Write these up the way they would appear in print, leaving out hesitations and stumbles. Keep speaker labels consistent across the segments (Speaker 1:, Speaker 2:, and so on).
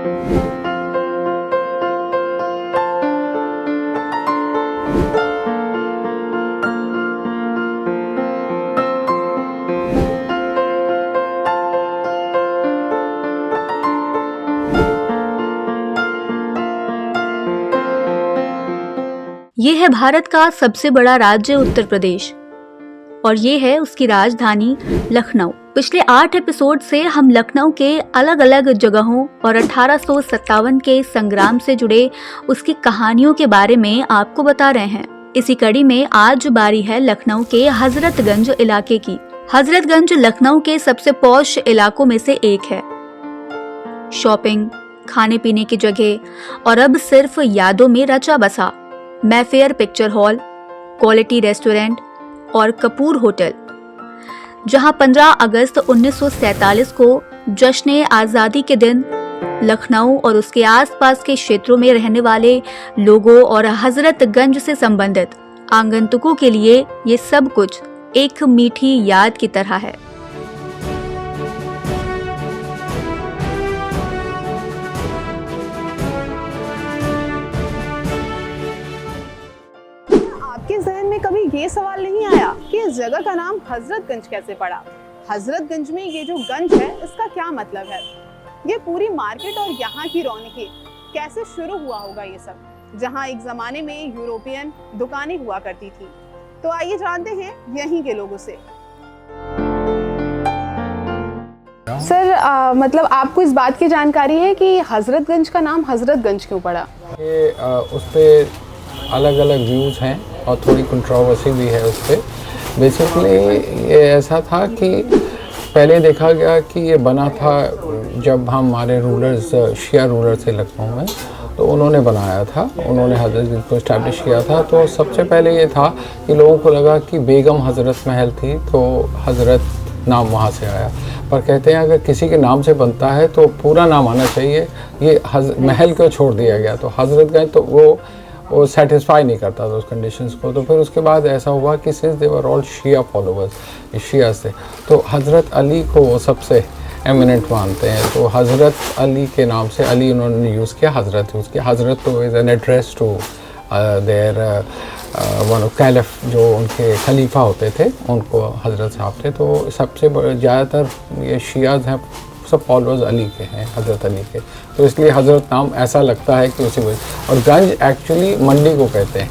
Speaker 1: ये है भारत का सबसे बड़ा राज्य उत्तर प्रदेश और ये है उसकी राजधानी लखनऊ। पिछले 8 एपिसोड से हम लखनऊ के अलग अलग जगहों और 1857 के संग्राम से जुड़े उसकी कहानियों के बारे में आपको बता रहे हैं। इसी कड़ी में आज बारी है लखनऊ के हजरतगंज इलाके की। हजरतगंज लखनऊ के सबसे पॉश इलाकों में से एक है। शॉपिंग, खाने पीने की जगह और अब सिर्फ यादों में रचा बसा Mayfair picture hall, quality restaurant और कपूर होटल, जहां 15 अगस्त 1947 को जश्न आज़ादी के दिन लखनऊ और उसके आसपास के क्षेत्रों में रहने वाले लोगों और हजरतगंज से संबंधित आगंतुकों के लिए ये सब कुछ एक मीठी याद की तरह है।
Speaker 2: आपके जहन में कभी ये सवाल नहीं आया कि इस जगह का नाम हजरतगंज कैसे पड़ा? हजरतगंज में ये जो गंज है, इसका क्या मतलब है? ये पूरी मार्केट और यहाँ की रौनकें कैसे शुरू हुआ होगा ये सब, जहाँ एक जमाने में यूरोपियन दुकानें हुआ करती थी। तो आइए जानते हैं यहीं के लोगों से। सर, मतलब आपको इस बात की जानकारी है कि हजरतगंज का नाम हजरतगंज क्यों पड़ा?
Speaker 3: ये उस पर अलग अलग व्यूज़ हैं और थोड़ी कंट्रोवर्सी भी है उस पर। बेसिकली ये ऐसा था कि पहले देखा गया कि ये बना था जब हमारे रूलर्स शिया रूलर थे लखनऊ में, तो उन्होंने बनाया था, उन्होंने हजरतगंज को इस्टेब्लिश किया था। तो सबसे पहले ये था कि लोगों को लगा कि बेगम हजरत महल थी, तो हजरत नाम वहाँ से आया। पर कहते हैं अगर किसी के नाम से बनता है तो पूरा नाम आना चाहिए। ये महल को छोड़ दिया गया, तो हजरतगंज तो वो सेटिस्फाई नहीं करता था उस कंडीशंस को। तो फिर उसके बाद ऐसा हुआ कि since they were all Shia followers, Shia से, तो हज़रत अली को वो सबसे एमिनेंट मानते हैं। तो हज़रत अली के नाम से अली उन्होंने यूज़ किया, हज़रत यूज़ किया। हज़रत तो is an address to their one of caliph, जो उनके खलीफा होते थे, उनको हज़रत साहब थे। तो सबसे ज़्यादातर ये शियाज़ हैं, सब फॉलोअर्स अली के हैं, हज़रत अली के, तो इसलिए हज़रत नाम ऐसा लगता है कि उसी वजह। और गंज एक्चुअली मंडी को कहते हैं,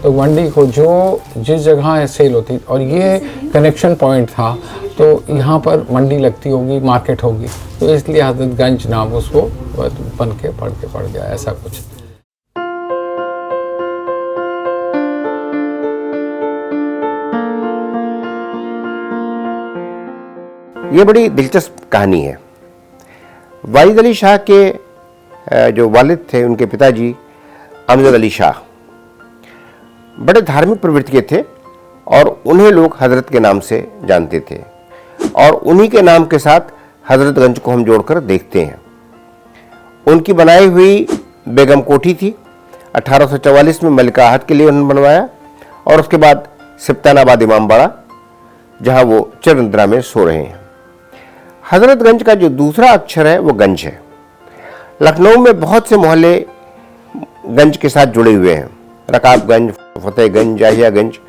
Speaker 3: तो मंडी को जो जिस जगह सेल होती, और ये कनेक्शन पॉइंट था, तो यहाँ पर मंडी लगती होगी, मार्केट होगी, तो इसलिए हजरतगंज नाम उसको बन के पड़ गया, ऐसा कुछ।
Speaker 4: ये बड़ी दिलचस्प कहानी है। वालिद अली शाह के जो वालिद थे, उनके पिताजी अमजद अली शाह बड़े धार्मिक प्रवृत्ति के थे और उन्हें लोग हजरत के नाम से जानते थे, और उन्हीं के नाम के साथ हजरतगंज को हम जोड़कर देखते हैं। उनकी बनाई हुई बेगम कोठी थी, 1844 में मलिका आहत के लिए उन्होंने बनवाया, और उसके बाद सिप्तानाबाद इमामबाड़ा, जहां वो चिरनिद्रा में सो रहे हैं। हजरतगंज का जो दूसरा अक्षर है वो गंज है। लखनऊ में बहुत से मोहल्ले गंज के साथ जुड़े हुए हैं, रकाबगंज, फतेहगंज, जाहियागंज।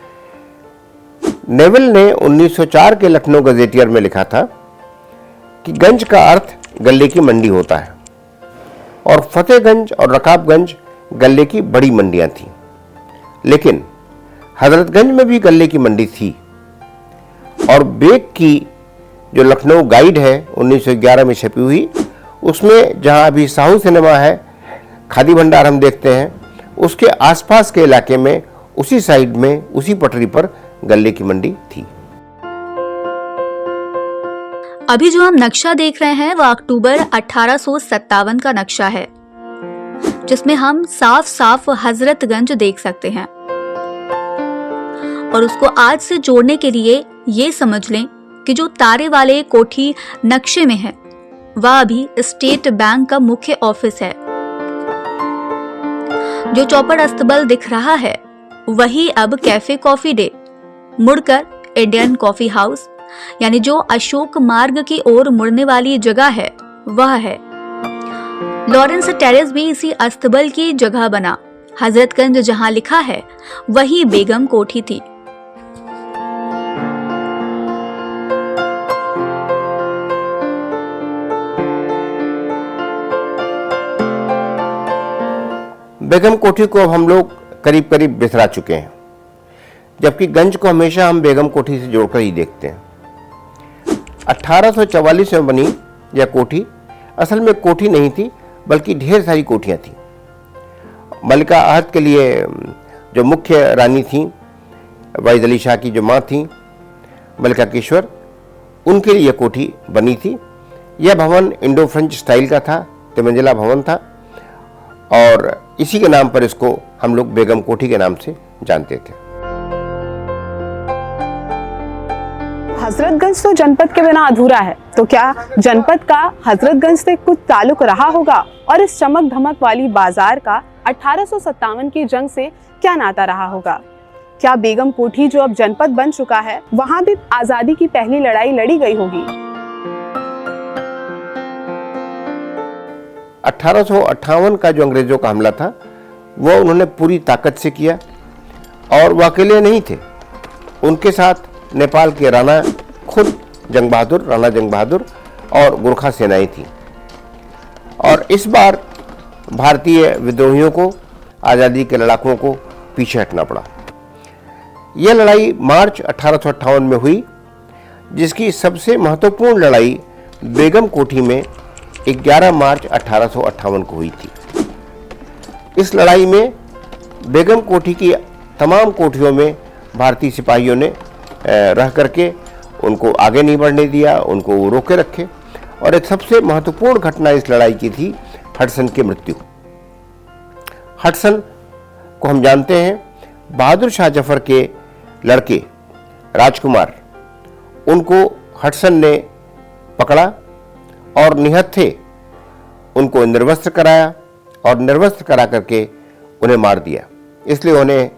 Speaker 4: नेवल ने 1904 के लखनऊ गजेटियर में लिखा था कि गंज का अर्थ गले की मंडी होता है, और फतेहगंज और रकाबगंज गले की बड़ी मंडियां थीं। लेकिन हजरतगंज में भी गले की मंडी थी, और बेग की जो लखनऊ गाइड है 1911 में छपी हुई, उसमें जहां अभी साहू सिनेमा है, खादी भंडार हम देखते हैं, उसके आसपास के इलाके में उसी साइड में, उसी पटरी पर गले की मंडी थी।
Speaker 1: अभी जो हम नक्शा देख रहे हैं वह अक्टूबर 1857 का नक्शा है, जिसमें हम साफ साफ हजरतगंज देख सकते हैं। और उसको आज से जोड़ने के लिए ये समझ लें कि जो तारे वाले कोठी नक्शे में है, वह अभी स्टेट बैंक का मुख्य ऑफिस है। जो चौपड़ अस्तबल दिख रहा है, वही अब कैफे कॉफी डे मुड़कर इंडियन कॉफी हाउस, यानी जो अशोक मार्ग की ओर मुड़ने वाली जगह है, वह है। लॉरेंस टेरेस भी इसी अस्तबल की जगह बना। हजरतगंज जहां लिखा है वही बेगम कोठी थी।
Speaker 4: बेगम कोठी को अब हम लोग करीब करीब बिसरा चुके हैं, जबकि गंज को हमेशा हम बेगम कोठी से जोड़कर ही देखते हैं। 1844 में बनी यह कोठी असल में कोठी नहीं थी, बल्कि ढेर सारी कोठियाँ थीं। मलिका आहत के लिए जो मुख्य रानी थीं, वाइद अली शाह की जो माँ थीं मलिका केशवर, उनके लिए यह कोठी बनी थी। यह भवन इंडो फ्रेंच स्टाइल का था, तिमंजिला भवन था, और इसी के नाम पर इसको हम लोग बेगम कोठी के नाम से जानते थे।
Speaker 2: हजरतगंज तो जनपद के बिना अधूरा है, तो क्या जनपद का हजरतगंज से कुछ ताल्लुक रहा होगा? और इस चमक धमक वाली बाजार का 1857 की जंग से क्या नाता रहा होगा? क्या बेगम कोठी जो अब जनपद बन चुका है, वहां भी आजादी की पहली लड़ाई लड़ी गई होगी?
Speaker 4: 1858 का जो अंग्रेजों का हमला था वो उन्होंने पूरी ताकत से किया, और वो अकेले नहीं थे, उनके साथ नेपाल के राणा जंग बहादुर और गोरखा सेनाएं थी। और इस बार भारतीय विद्रोहियों को, आज़ादी के लड़ाकों को पीछे हटना पड़ा। यह लड़ाई मार्च 1858 में हुई, जिसकी सबसे महत्वपूर्ण लड़ाई बेगम कोठी में 11 मार्च 1858 को हुई थी। इस लड़ाई में बेगम कोठी की तमाम कोठियों में भारतीय सिपाहियों ने रह करके उनको आगे नहीं बढ़ने दिया, उनको रोके रखे। और एक सबसे महत्वपूर्ण घटना इस लड़ाई की थी हडसन की मृत्यु। हडसन को हम जानते हैं बहादुर शाह जफर के लड़के राजकुमार, उनको हडसन ने पकड़ा और निहत्थे उनको निर्वस्त्र कराया, और निर्वस्त्र करा करके उन्हें मार दिया। इसलिए उन्हें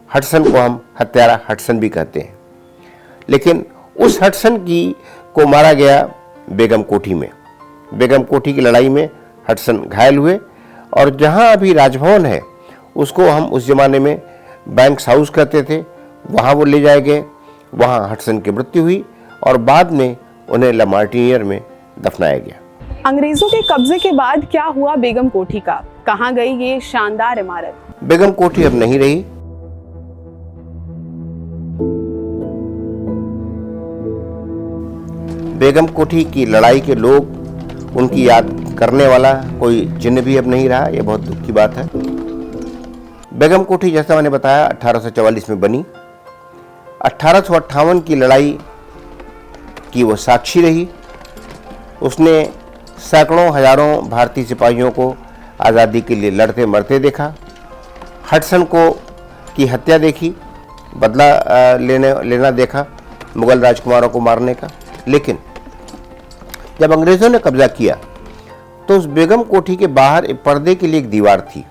Speaker 4: हडसन को हम हत्यारा हडसन भी कहते हैं। लेकिन उस हडसन को मारा गया बेगम कोठी में। बेगम कोठी की लड़ाई में हडसन घायल हुए, और जहां अभी राजभवन है उसको हम उस जमाने में बैंक्स हाउस कहते थे, वहां वो ले जाए गए। वहां हडसन की मृत्यु हुई और बाद में उन्हें लमार्टिनियर में दफनाया गया।
Speaker 2: अंग्रेजों के कब्जे के बाद क्या हुआ बेगम कोठी का? कहाँ गई ये शानदार इमारत?
Speaker 4: बेगम कोठी अब नहीं रही। बेगम कोठी की लड़ाई के लोग, उनकी याद करने वाला कोई चिन्ह भी अब नहीं रहा। यह बहुत दुख की बात है। बेगम कोठी जैसा मैंने बताया 1844 में बनी। 1858 की लड़ाई की वो साक्षी रही। उसने सैकड़ों हजारों भारतीय सिपाहियों को आज़ादी के लिए लड़ते मरते देखा। हडसन की हत्या देखी, बदला लेना देखा मुगल राजकुमारों को मारने का। लेकिन जब अंग्रेज़ों ने कब्जा किया तो उस बेगम कोठी के बाहर एक पर्दे के लिए एक दीवार थी,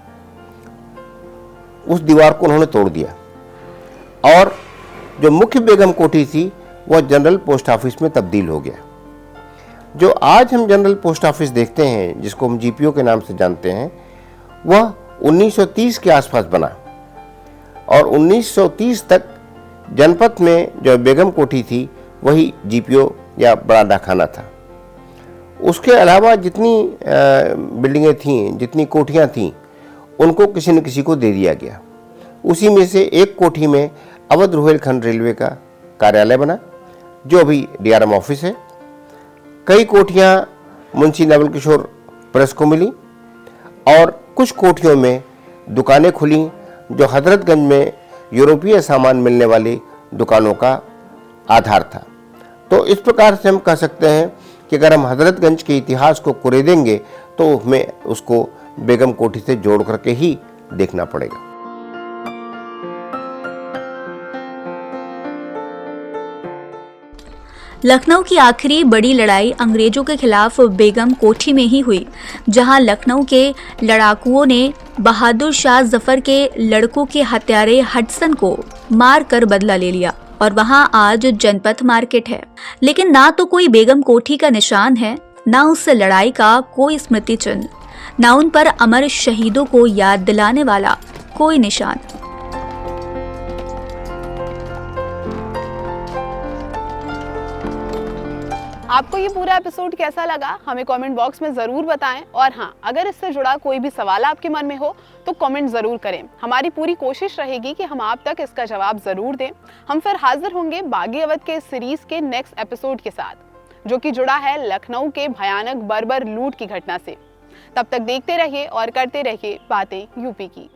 Speaker 4: उस दीवार को उन्होंने तोड़ दिया, और जो मुख्य बेगम कोठी थी वह जनरल पोस्ट ऑफिस में तब्दील हो गया। जो आज हम जनरल पोस्ट ऑफिस देखते हैं, जिसको हम जीपीओ के नाम से जानते हैं, वह 1930 के आसपास बना, और 1930 तक जनपद में जो बेगम कोठी थी वही जीपीओ या बड़ा डाकखाना था। उसके अलावा जितनी बिल्डिंगें थीं, जितनी कोठियाँ थीं, उनको किसी न किसी को दे दिया गया। उसी में से एक कोठी में अवध रोहिलखंड रेलवे का कार्यालय बना, जो अभी डीआरएम ऑफिस है। कई कोठियाँ मुंशी नवल किशोर प्रेस को मिली, और कुछ कोठियों में दुकानें खुली जो हजरतगंज में यूरोपीय सामान मिलने वाली दुकानों का आधार था। तो इस प्रकार से हम कह सकते हैं कि अगर हम हजरतगंज के इतिहास को कुरेदेंगे तो हमें उसको बेगम कोठी से जोड़ करके ही देखना पड़ेगा।
Speaker 1: लखनऊ की आखिरी बड़ी लड़ाई अंग्रेजों के खिलाफ बेगम कोठी में ही हुई, जहां लखनऊ के लड़ाकुओं ने बहादुर शाह जफर के लड़कों के हत्यारे हडसन को मार कर बदला ले लिया, और वहां आज जनपथ मार्केट है। लेकिन ना तो कोई बेगम कोठी का निशान है, ना उस लड़ाई का कोई स्मृति चिन्ह। ना उन पर अमर शहीदों को याद दिलाने वाला कोई निशान।
Speaker 2: आपको ये पूरा एपिसोड कैसा लगा हमें कमेंट बॉक्स में ज़रूर बताएं। और हाँ, अगर इससे जुड़ा कोई भी सवाल आपके मन में हो तो कमेंट ज़रूर करें। हमारी पूरी कोशिश रहेगी कि हम आप तक इसका जवाब ज़रूर दें। हम फिर हाजिर होंगे बागी अवध के इस सीरीज़ के नेक्स्ट एपिसोड के साथ, जो कि जुड़ा है लखनऊ के भयानक बर्बर लूट की घटना से। तब तक देखते रहिए और करते रहिए बातें यूपी की।